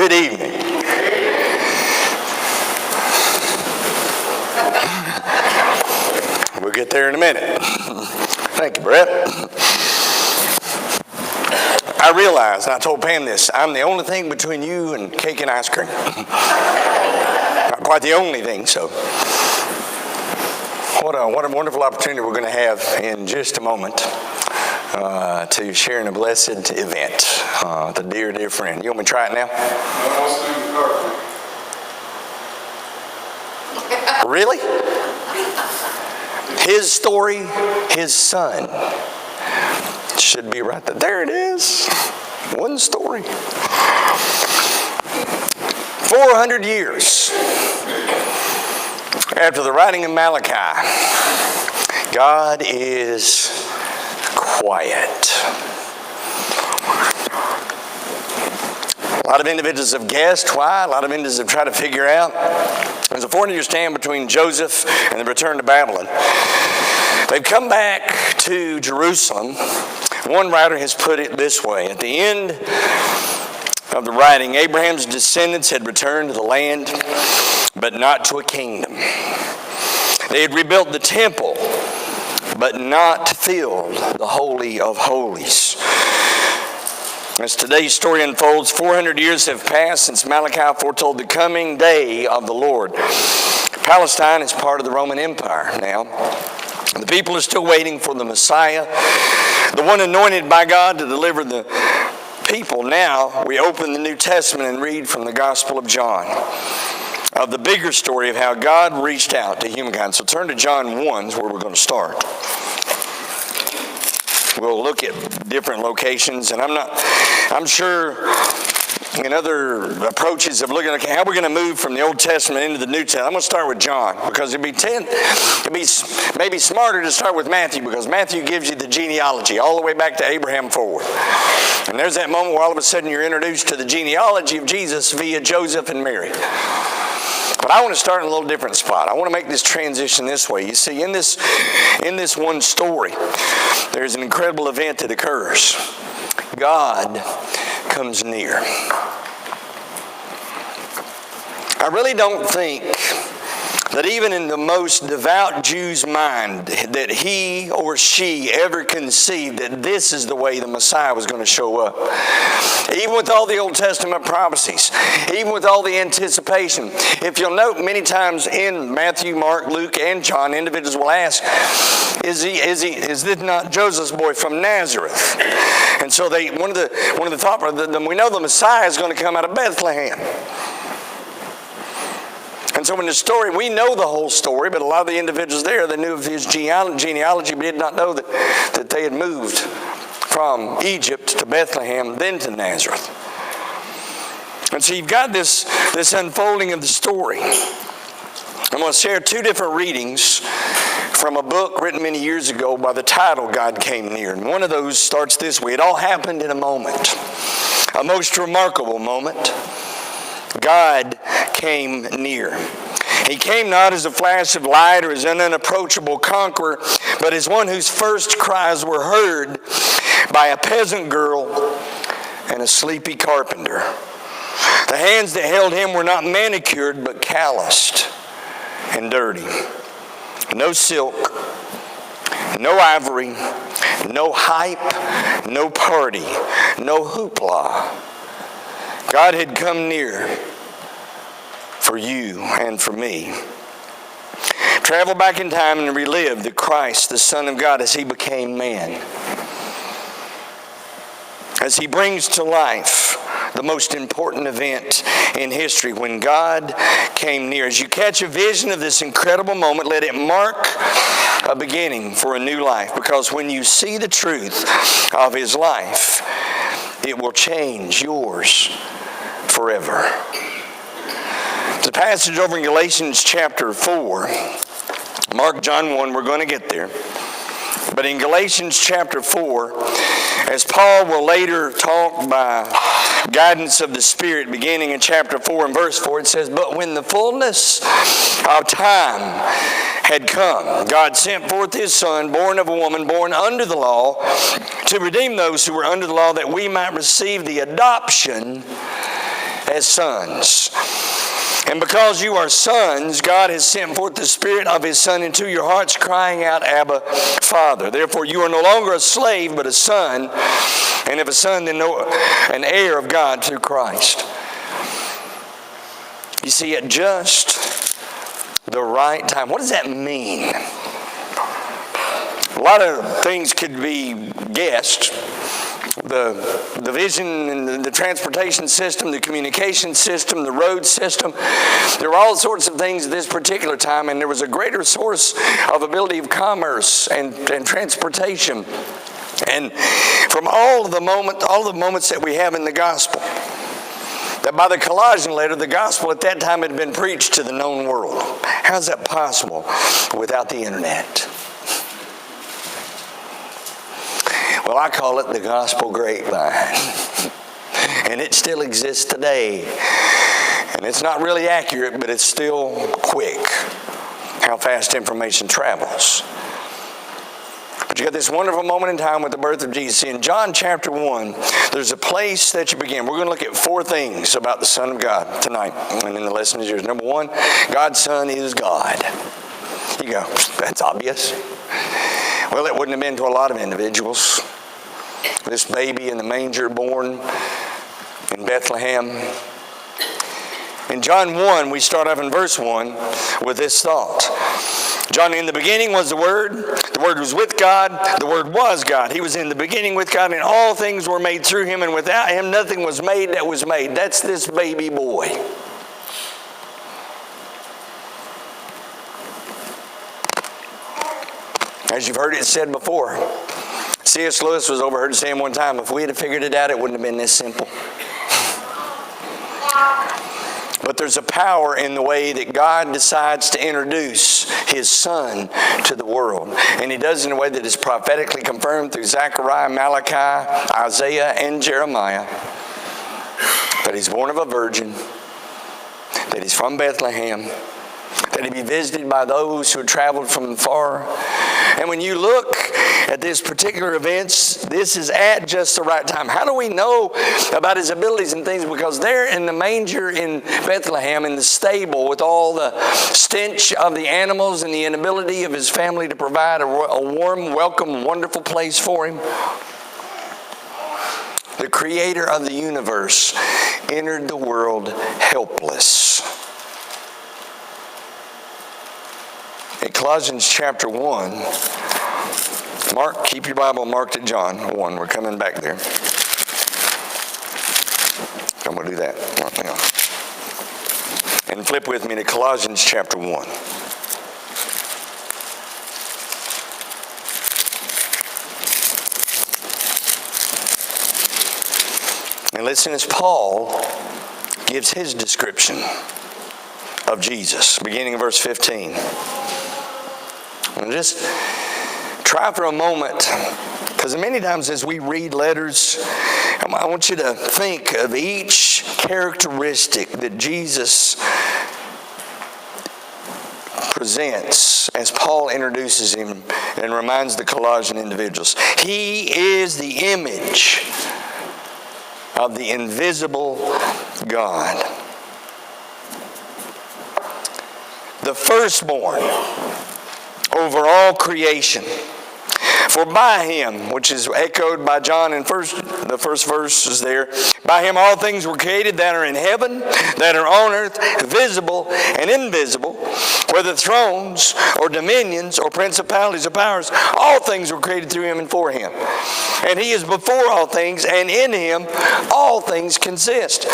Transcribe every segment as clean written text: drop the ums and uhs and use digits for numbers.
Good evening. We'll get there in a minute. Thank you, Brett. I realize, and I told Pam this, I'm the only thing between you and cake and ice cream. Not quite the only thing, so. What a wonderful opportunity we're going to have in just a moment to share in a blessed event with a dear, dear friend. You want me to try it now? Really? His story, his son. Should be right there. There it is. One story. 400 years after the writing of Malachi, God is quiet. A lot of individuals have guessed why. A lot of individuals have tried to figure out. There's a 400-year stand between Joseph and the return to Babylon. They've come back to Jerusalem. One writer has put it this way. At the end of the writing, Abraham's descendants had returned to the land, but not to a kingdom. They had rebuilt the temple, but not filled the Holy of Holies. As today's story unfolds, 400 years have passed since Malachi foretold the coming day of the Lord. Palestine is part of the Roman Empire now. The people are still waiting for the Messiah, the one anointed by God to deliver the people. Now we open the New Testament and read from the Gospel of John, of the bigger story of how God reached out to humankind. So turn to John 1, is where we're going to start. We'll look at different locations, and I'm sure in other approaches of looking at how we're going to move from the Old Testament into the New Testament. I'm going to start with John, because it'd be maybe smarter to start with Matthew, because Matthew gives you the genealogy all the way back to Abraham forward. And there's that moment where all of a sudden you're introduced to the genealogy of Jesus via Joseph and Mary. But I want to start in a little different spot. I want to make this transition this way. You see, in this one story, there's an incredible event that occurs. God comes near. I really don't think that even in the most devout Jew's mind that he or she ever conceived that this is the way the Messiah was going to show up. Even with all the Old Testament prophecies, even with all the anticipation. If you'll note, many times in Matthew, Mark, Luke, and John, individuals will ask, is this not Joseph's boy from Nazareth? And so one of the thought, we know the Messiah is going to come out of Bethlehem. And so in the story, we know the whole story, but a lot of the individuals there, they knew of his genealogy, but did not know that they had moved from Egypt to Bethlehem, then to Nazareth. And so you've got this unfolding of the story. I'm going to share two different readings from a book written many years ago by the title, God Came Near. And one of those starts this way. It all happened in a moment, a most remarkable moment. God came near. He came not as a flash of light or as an unapproachable conqueror, but as one whose first cries were heard by a peasant girl and a sleepy carpenter. The hands that held him were not manicured, but calloused and dirty. No silk, no ivory, no hype, no party, no hoopla. God had come near for you and for me. Travel back in time and relive the Christ, the Son of God, as he became man. As he brings to life the most important event in history, when God came near. As you catch a vision of this incredible moment, let it mark a beginning for a new life. Because when you see the truth of his life, it will change yours forever. The passage over in Galatians chapter 4, Mark, John 1, we're going to get there. But in Galatians chapter 4, as Paul will later talk by guidance of the Spirit, beginning in chapter 4 and verse 4, it says, "But when the fullness of time had come, God sent forth his Son, born of a woman, born under the law, to redeem those who were under the law, that we might receive the adoption as sons. And because you are sons, God has sent forth the Spirit of His Son into your hearts, crying out, Abba, Father. Therefore you are no longer a slave, but a son. And if a son, then an heir of God through Christ. You see, at just the right time. What does that mean? A lot of things could be guessed. The vision and the transportation system, the communication system, the road system. There were all sorts of things at this particular time, and there was a greater source of ability of commerce and transportation. And from all the moments that we have in the gospel, that by the Colossian letter, the gospel at that time had been preached to the known world. How's that possible without the internet? Well, I call it the gospel grapevine. And it still exists today. And it's not really accurate, but it's still quick how fast information travels. But you got this wonderful moment in time with the birth of Jesus. In John chapter 1, there's a place that you begin. We're going to look at 4 things about the Son of God tonight. And then the lesson is yours. Number 1, God's Son is God. You go, that's obvious. Well, it wouldn't have been to a lot of individuals. This baby in the manger born in Bethlehem. In John 1, we start off in verse 1 with this thought. John, in the beginning was the Word. The Word was with God. The Word was God. He was in the beginning with God, and all things were made through Him, and without Him nothing was made that was made. That's this baby boy. As you've heard it said before, C.S. Lewis was overheard saying one time, if we had figured it out, it wouldn't have been this simple. But there's a power in the way that God decides to introduce His Son to the world. And He does it in a way that is prophetically confirmed through Zechariah, Malachi, Isaiah, and Jeremiah. That He's born of a virgin, that He's from Bethlehem, that He be visited by those who had traveled from far. And when you look at these particular events, this is at just the right time. How do we know about His abilities and things? Because there in the manger in Bethlehem, in the stable, with all the stench of the animals and the inability of His family to provide a warm, welcome, wonderful place for Him, the Creator of the universe entered the world helpless. In Colossians chapter 1, Mark, keep your Bible marked at John 1. We're coming back there. I'm going to do that. Hang on. And flip with me to Colossians chapter 1. And listen as Paul gives his description of Jesus, beginning in verse 15. And just try for a moment, because many times as we read letters, I want you to think of each characteristic that Jesus presents as Paul introduces Him and reminds the Colossian individuals. He is the image of the invisible God, the firstborn over all creation. For by Him, which is echoed by John in the first verses there, by Him all things were created that are in heaven, that are on earth, visible and invisible, whether thrones or dominions or principalities or powers, all things were created through Him and for Him. And He is before all things, and in Him all things consist.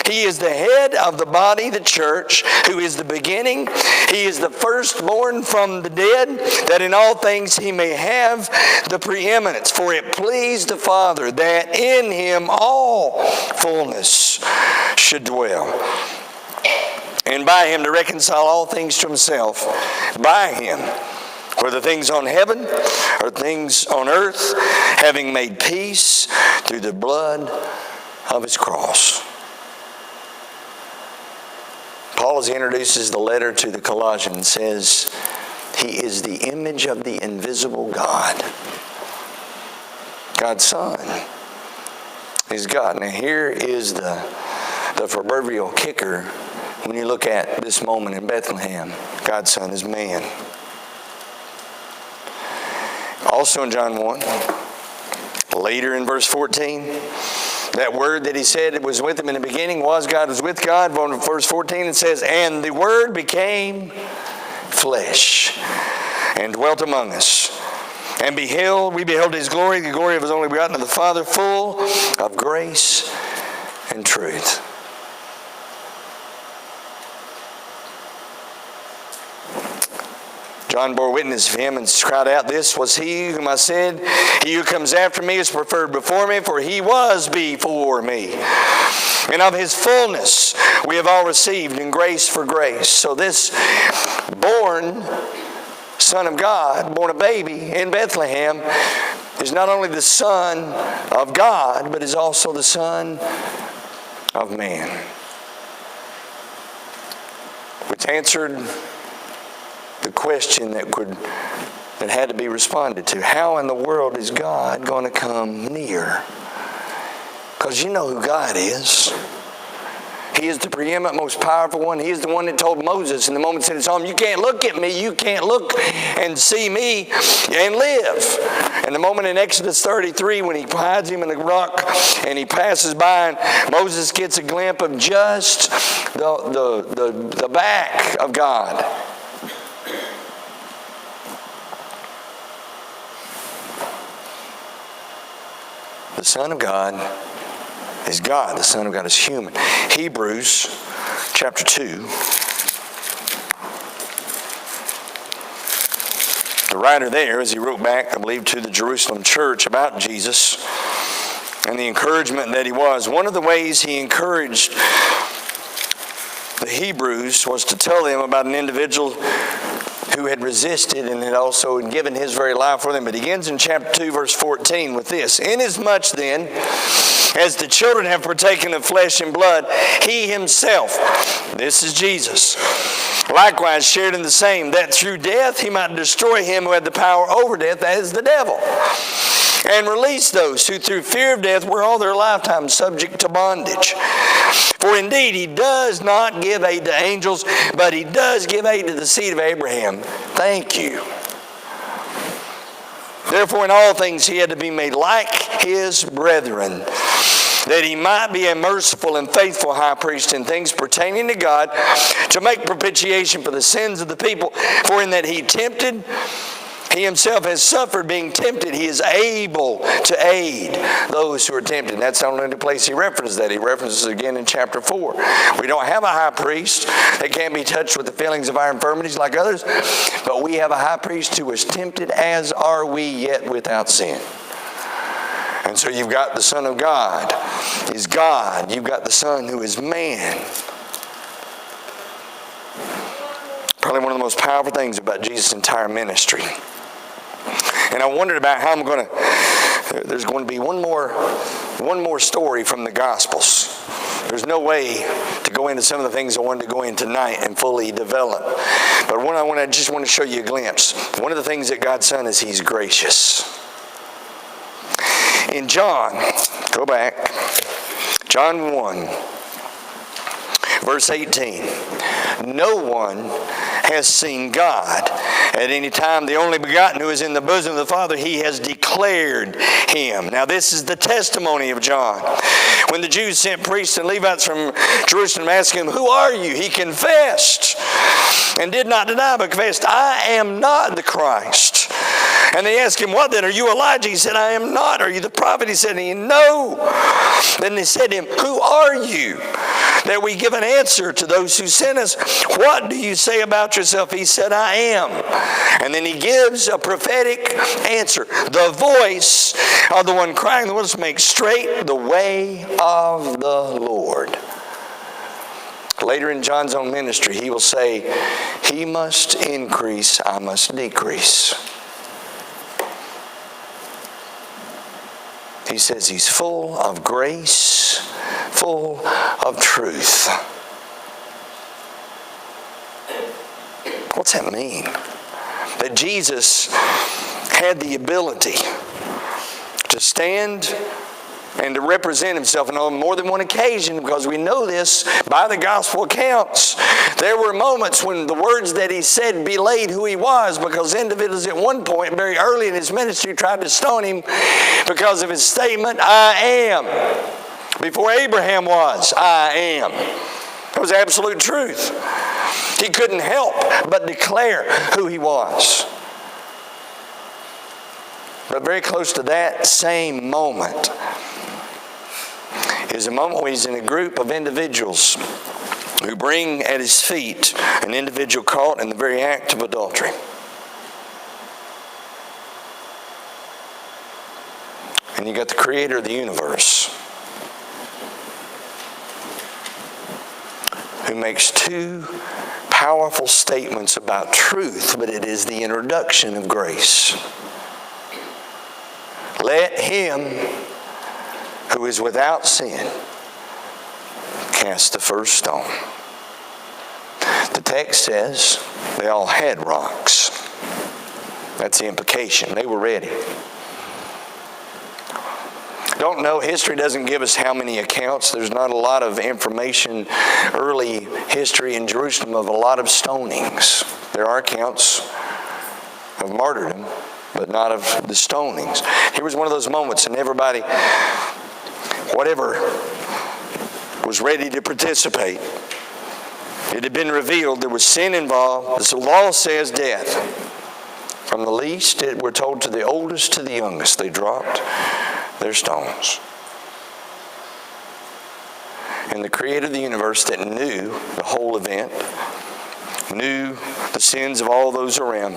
He is the head of the body, the church, who is the beginning. He is the firstborn from the dead, that in all things He may have the preeminence. For it pleased the Father that in Him all fullness should dwell, and by Him to reconcile all things to Himself. By Him, whether things on heaven or things on earth, having made peace through the blood of His cross. Paul, as he introduces the letter to the Colossians, says He is the image of the invisible God. God's Son is God. Now here is the the proverbial kicker when you look at this moment in Bethlehem. God's Son is man. Also in John 1, later in verse 14, that word that he said it was with him in the beginning was God, was with God. Verse 14 it says, and the Word became flesh and dwelt among us. And we beheld his glory, the glory of his only begotten of the Father, full of grace and truth. John bore witness of him and cried out, this was he whom I said, he who comes after me is preferred before me, for he was before me. And of his fullness we have all received in grace for grace. So this born Son of God, born a baby in Bethlehem, is not only the Son of God, but is also the Son of man. Which answered the question that had to be responded to. How in the world is God going to come near? Because you know who God is. He is the preeminent, most powerful one. He is the one that told Moses in the moments in his home, you can't look at me, you can't look and see me and live. And the moment in Exodus 33 when he hides him in the rock and he passes by and Moses gets a glimpse of just the back of God. The Son of God is God. The Son of God is human. Hebrews chapter 2. The writer there, as he wrote back, I believe, to the Jerusalem church about Jesus and the encouragement that he was. One of the ways he encouraged the Hebrews was to tell them about an individual who had resisted and had also given his very life for them. It begins in chapter 2, verse 14 with this. Inasmuch then, as the children have partaken of flesh and blood, he himself, this is Jesus, likewise shared in the same, that through death he might destroy him who had the power over death, that is the devil, and release those who through fear of death were all their lifetime subject to bondage. For indeed he does not give aid to angels, but he does give aid to the seed of Abraham. Thank you. Therefore in all things he had to be made like his brethren, that he might be a merciful and faithful high priest in things pertaining to God, to make propitiation for the sins of the people. For in that he himself has suffered being tempted, he is able to aid those who are tempted. And that's not only the place he references that. He references it again in chapter 4. We don't have a high priest that can't be touched with the feelings of our infirmities like others, but we have a high priest who was tempted as are we, yet without sin. And so you've got the Son of God is God. You've got the Son who is man. Probably one of the most powerful things about Jesus' entire ministry. And I wondered about how there's going to be one more story from the Gospels. There's no way to go into some of the things I wanted to go in tonight and fully develop. But I just want to show you a glimpse. One of the things that God's Son is, he's gracious. In John, go back, John 1, verse 18. No one has seen God at any time. The only begotten who is in the bosom of the Father, he has declared him. Now this is the testimony of John. When the Jews sent priests and Levites from Jerusalem asking him, who are you? He confessed and did not deny, but confessed, I am not the Christ. And they asked him, what then? Are you Elijah? He said, I am not. Are you the prophet? He said, no. Then they said to him, who are you? That we give an answer to those who sent us. What do you say about yourself? He said, I am. And then he gives a prophetic answer. The voice of the one crying, the one to make straight the way of the Lord. Later in John's own ministry, he will say, he must increase, I must decrease. He says he's full of grace, full of truth. What's that mean? That Jesus had the ability to stand and to represent himself. And on more than one occasion, because we know this by the gospel accounts, there were moments when the words that he said belayed who he was, because individuals at one point, very early in his ministry, tried to stone him because of his statement, I am. Before Abraham was, I am. It was absolute truth. He couldn't help but declare who he was. But very close to that same moment is a moment when he's in a group of individuals who bring at his feet an individual caught in the very act of adultery. And you got the creator of the universe who makes two powerful statements about truth, but it is the introduction of grace. Let him who is without sin cast the first stone. The text says they all had rocks. That's the implication. They were ready. Don't know. History doesn't give us how many accounts. There's not a lot of information, early history in Jerusalem, of a lot of stonings. There are accounts of martyrdom, but not of the stonings. Here was one of those moments, and everybody, whatever, was ready to participate. It had been revealed there was sin involved. The law says death. From the least, we're told, to the oldest to the youngest, they dropped their stones. And the creator of the universe that knew the whole event, knew the sins of all those around,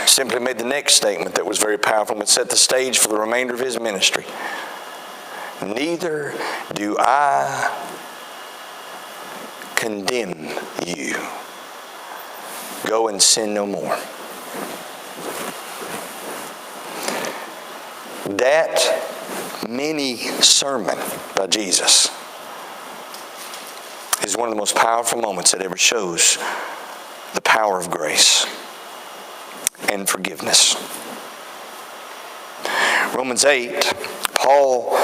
simply made the next statement that was very powerful and set the stage for the remainder of his ministry. Neither do I condemn you. Go and sin no more. That mini sermon by Jesus is one of the most powerful moments that ever shows the power of grace and forgiveness. Romans 8, Paul,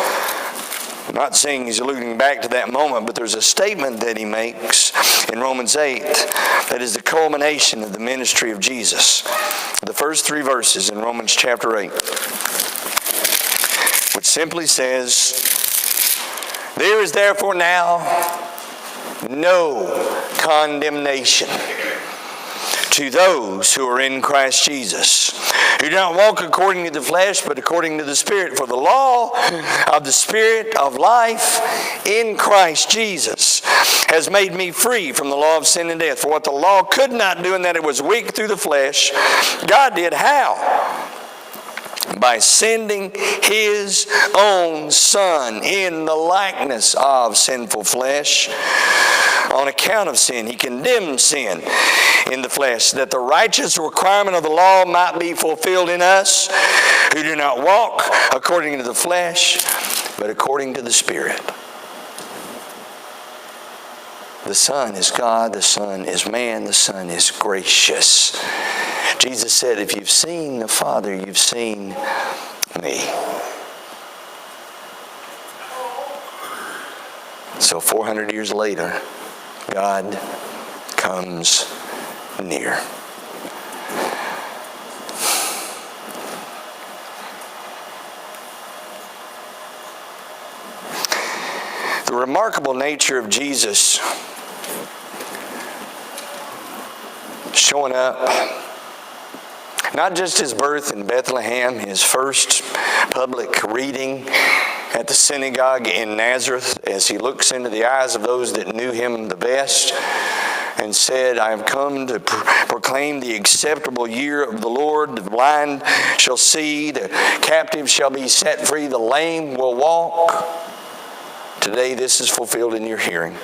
I'm not saying he's alluding back to that moment, but there's a statement that he makes in Romans 8 that is the culmination of the ministry of Jesus. The first three verses in Romans chapter 8, which simply says, there is therefore now no condemnation to those who are in Christ Jesus, who do not walk according to the flesh, but according to the Spirit. For the law of the Spirit of life in Christ Jesus has made me free from the law of sin and death. For what the law could not do, in that it was weak through the flesh, God did how? By sending His own Son in the likeness of sinful flesh. On account of sin, He condemned sin in the flesh, that the righteous requirement of the law might be fulfilled in us, who do not walk according to the flesh, but according to the Spirit. The Son is God, the Son is man, the Son is gracious. Jesus said, if you've seen the Father, you've seen me. So 400 years later, God comes near. The remarkable nature of Jesus showing up, not just His birth in Bethlehem, His first public reading at the synagogue in Nazareth, as He looks into the eyes of those that knew Him the best and said, I have come to proclaim the acceptable year of the Lord. The blind shall see, the captive shall be set free, the lame will walk. Today this is fulfilled in your hearing.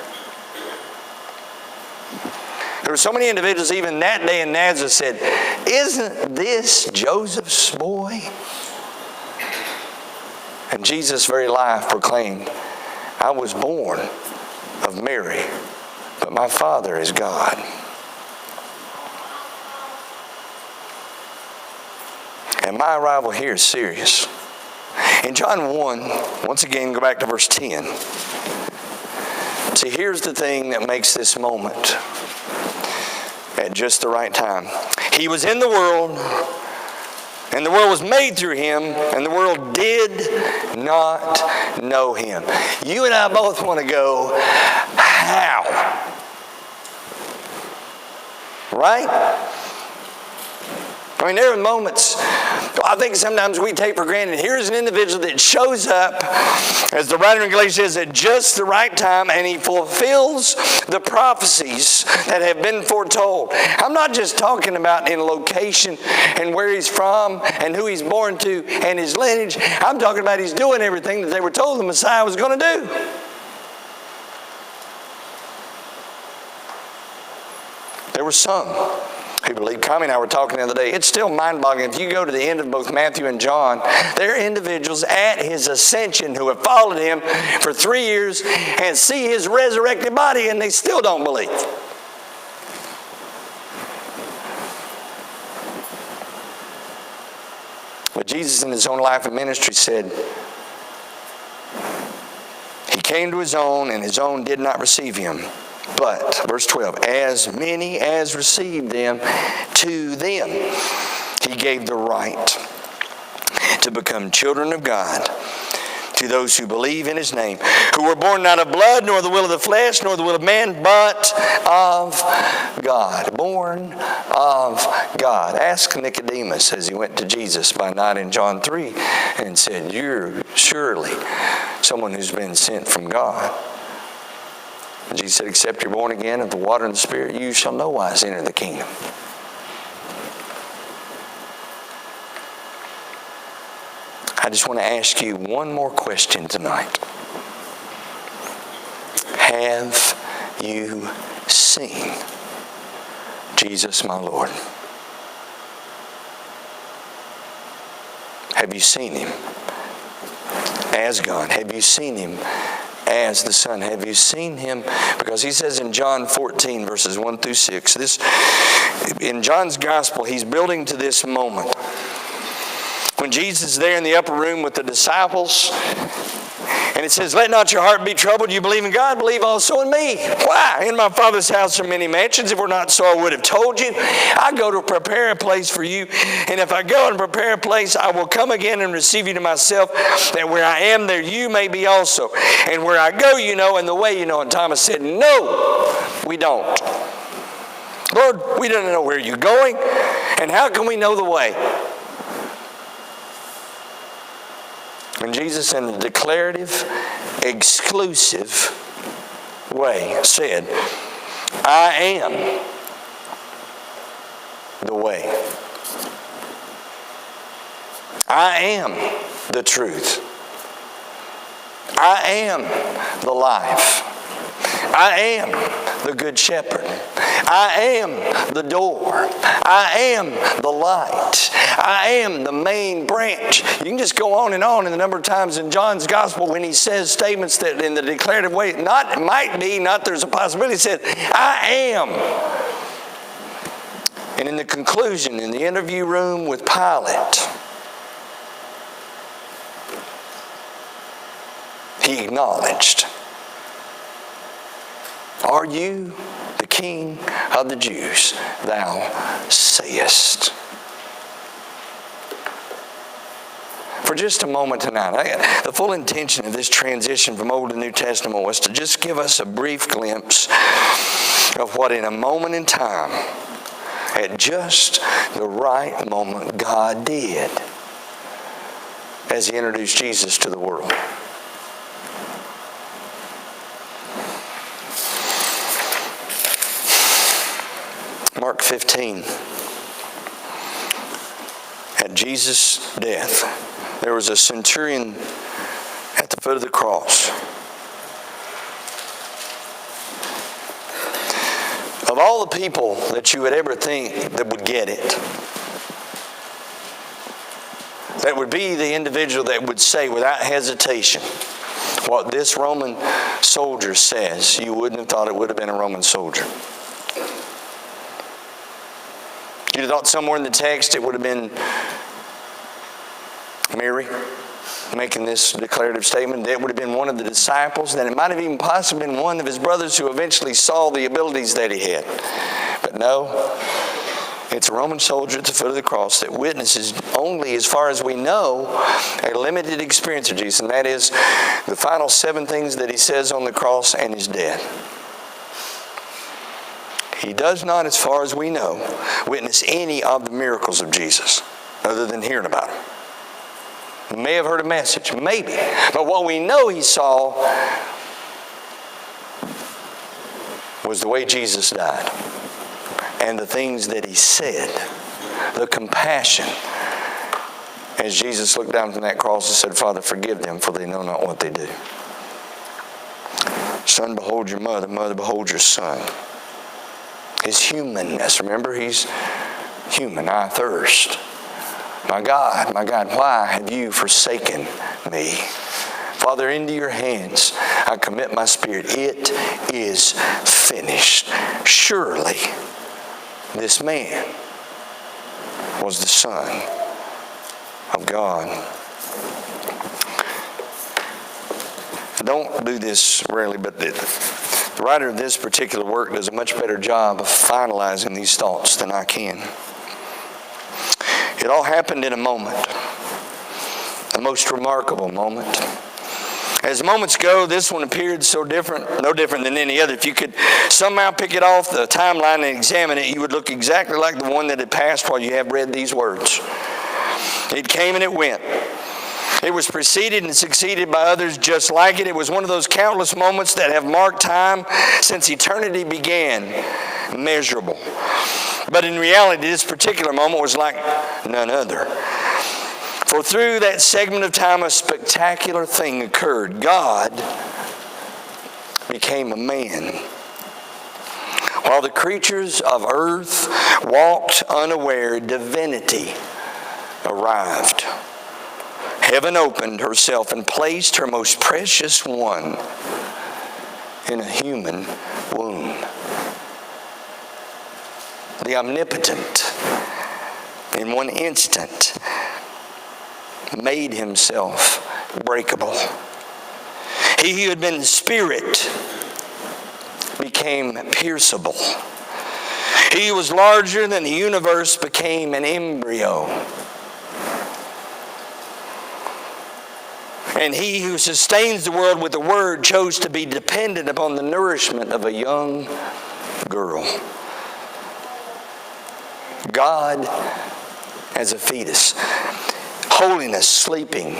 There were so many individuals even that day in Nazareth said, isn't this Joseph's boy? And Jesus' very life proclaimed, I was born of Mary, but my Father is God. And my arrival here is serious. In John 1, once again, go back to verse 10. See, here's the thing that makes this moment at just the right time. He was in the world, and the world was made through him, and the world did not know him. You and I both want to go, how? Right? I mean, there are moments, I think sometimes we take for granted. Here's an individual that shows up, as the writer in Galatians says, at just the right time, and he fulfills the prophecies that have been foretold. I'm not just talking about in location and where he's from and who he's born to and his lineage. I'm talking about he's doing everything that they were told the Messiah was going to do. There were some who believed. Connie and I were talking the other day. It's still mind-boggling. If you go to the end of both Matthew and John, there are individuals at his ascension who have followed him for 3 years and see his resurrected body, and they still don't believe. But Jesus in his own life and ministry said, he came to his own, and his own did not receive him. But, verse 12, as many as received them, to them he gave the right to become children of God, to those who believe in his name, who were born not of blood, nor the will of the flesh, nor the will of man, but of God. Born of God. Ask Nicodemus as he went to Jesus by night in John 3 and said, you're surely someone who's been sent from God. Jesus said, except you're born again of the water and the Spirit, you shall no wise enter the kingdom. I just want to ask you one more question tonight. Have you seen Jesus my Lord? Have you seen him as God? Have you seen him as the Son? Have you seen him? Because he says in John 14, verses 1 through 6, in John's gospel, he's building to this moment. When Jesus is there in the upper room with the disciples, and it says, let not your heart be troubled. You believe in God, believe also in me. Why? In my Father's house are many mansions. If it were not so, I would have told you. I go to prepare a place for you. And if I go and prepare a place, I will come again and receive you to myself, that where I am, there you may be also. And where I go, you know, and the way you know. And Thomas said, no, we don't. Lord, we don't know where you're going. And how can we know the way? And Jesus, in a declarative, exclusive way, said, I am the way. I am the truth. I am the life. I am the good shepherd. I am the door. I am the light. I am the main branch. You can just go on and on in the number of times in John's gospel when he says statements that in the declarative way, not might be, not there's a possibility, he said, I am. And in the conclusion, in the interview room with Pilate, he acknowledged, are you the King of the Jews? Thou sayest. For just a moment tonight, the full intention of this transition from Old to New Testament was to just give us a brief glimpse of what in a moment in time, at just the right moment, God did as he introduced Jesus to the world. Mark 15. At Jesus' death, there was a centurion at the foot of the cross. Of all the people that you would ever think that would get it, that would be the individual that would say without hesitation what this Roman soldier says, you wouldn't have thought it would have been a Roman soldier. You'd have thought somewhere in the text it would have been Mary, making this declarative statement. That would have been one of the disciples. Then it might have even possibly been one of his brothers who eventually saw the abilities that he had. But no, it's a Roman soldier at the foot of the cross that witnesses only, as far as we know, a limited experience of Jesus. And that is the final 7 things that he says on the cross and his death. He does not, as far as we know, witness any of the miracles of Jesus other than hearing about them. He may have heard a message, maybe. But what we know he saw was the way Jesus died and the things that he said, the compassion. As Jesus looked down from that cross and said, Father, forgive them, for they know not what they do. Son, behold your mother. Mother, behold your son. His humanness. Remember, he's human. I thirst. My God, why have you forsaken me? Father, into your hands I commit my spirit. It is finished. Surely this man was the Son of God. I don't do this rarely, but the writer of this particular work does a much better job of finalizing these thoughts than I can. It all happened in a moment, a most remarkable moment. As moments go, this one appeared so different, no different than any other. If you could somehow pick it off the timeline and examine it, you would look exactly like the one that had passed while you have read these words. It came and it went. It was preceded and succeeded by others just like it. It was one of those countless moments that have marked time since eternity began, measurable. But in reality, this particular moment was like none other. For through that segment of time, a spectacular thing occurred. God became a man. While the creatures of earth walked unaware, divinity arrived. Heaven opened herself and placed her most precious one in a human womb. The omnipotent, in one instant, made himself breakable. He who had been spirit became pierceable. He who was larger than the universe became an embryo. And he who sustains the world with the word chose to be dependent upon the nourishment of a young girl. God as a fetus. Holiness sleeping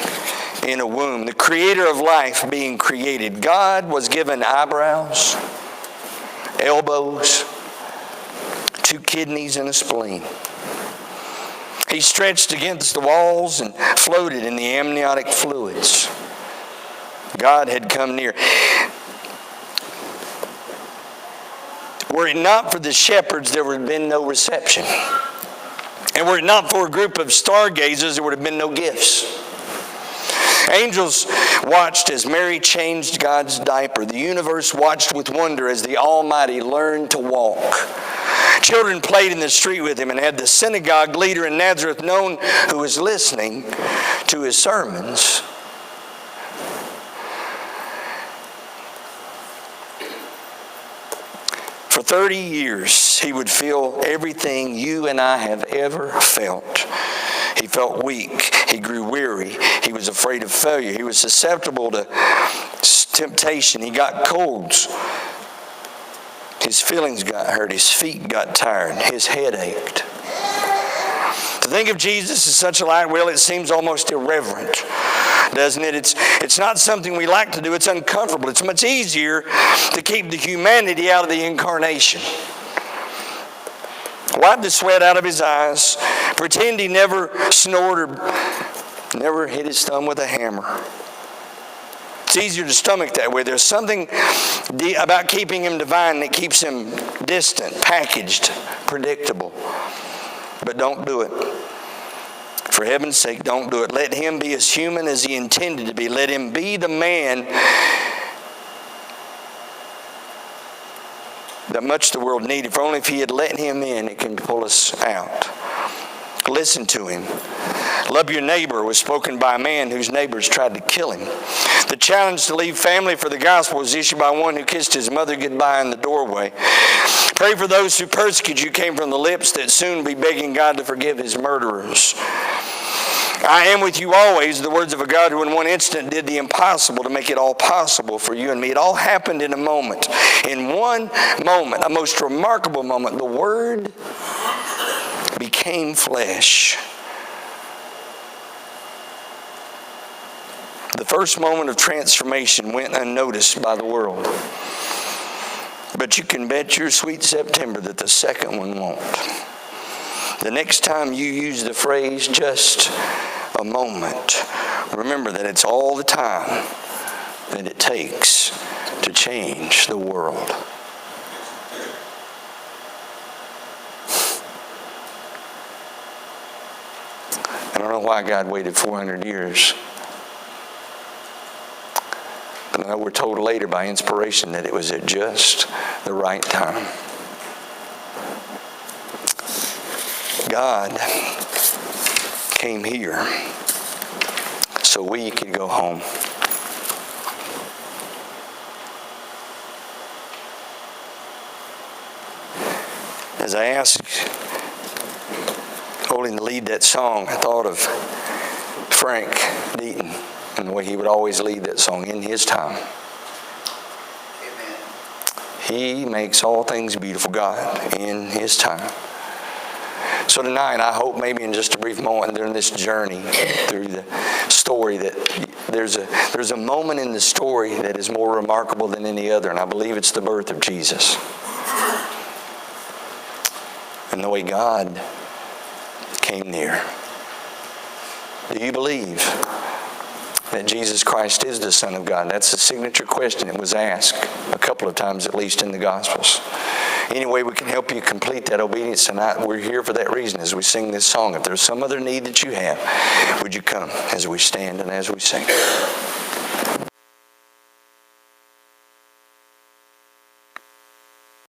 in a womb. The creator of life being created. God was given eyebrows, elbows, 2 kidneys and a spleen. He stretched against the walls and floated in the amniotic fluids. God had come near. Were it not for the shepherds, there would have been no reception. And were it not for a group of stargazers, there would have been no gifts. Angels watched as Mary changed God's diaper. The universe watched with wonder as the Almighty learned to walk. Children played in the street with him and had the synagogue leader in Nazareth known who was listening to his sermons. For 30 years, he would feel everything you and I have ever felt. He felt weak. He grew weary. He was afraid of failure. He was susceptible to temptation. He got colds. His feelings got hurt. His feet got tired. His head ached. To think of Jesus as such a light, well, it seems almost irreverent, doesn't it? It's not something we like to do. It's uncomfortable. It's much easier to keep the humanity out of the incarnation. Wipe the sweat out of his eyes. Pretend he never snored or never hit his thumb with a hammer. It's easier to stomach that way. There's something about keeping him divine that keeps him distant, packaged, predictable. But don't do it. For heaven's sake, don't do it. Let him be as human as he intended to be. Let him be the man that much the world needed. For only if he had let him in, it can pull us out. Listen to him. Love your neighbor was spoken by a man whose neighbors tried to kill him. The challenge to leave family for the gospel was issued by one who kissed his mother goodbye in the doorway. Pray for those who persecute you came from the lips that soon be begging God to forgive his murderers. I am with you always, the words of a God who in one instant did the impossible to make it all possible for you and me. It all happened in a moment. In one moment, a most remarkable moment, the Word became flesh. The first moment of transformation went unnoticed by the world. But you can bet your sweet September that the second one won't. The next time you use the phrase, just a moment, remember that it's all the time that it takes to change the world. I don't know why God waited 400 years. But I know we're told later by inspiration that it was at just the right time. God came here so we could go home. As I asked Olin to lead that song, I thought of Frank Deaton and the way he would always lead that song in his time. Amen. He makes all things beautiful, God, in his time. So tonight, I hope maybe in just a brief moment during this journey through the story that there's a moment in the story that is more remarkable than any other, and I believe it's the birth of Jesus. And the way God came near. Do you believe that Jesus Christ is the Son of God? That's the signature question that was asked a couple of times at least in the Gospels. Any way we can help you complete that obedience tonight, we're here for that reason as we sing this song. If there's some other need that you have, would you come as we stand and as we sing?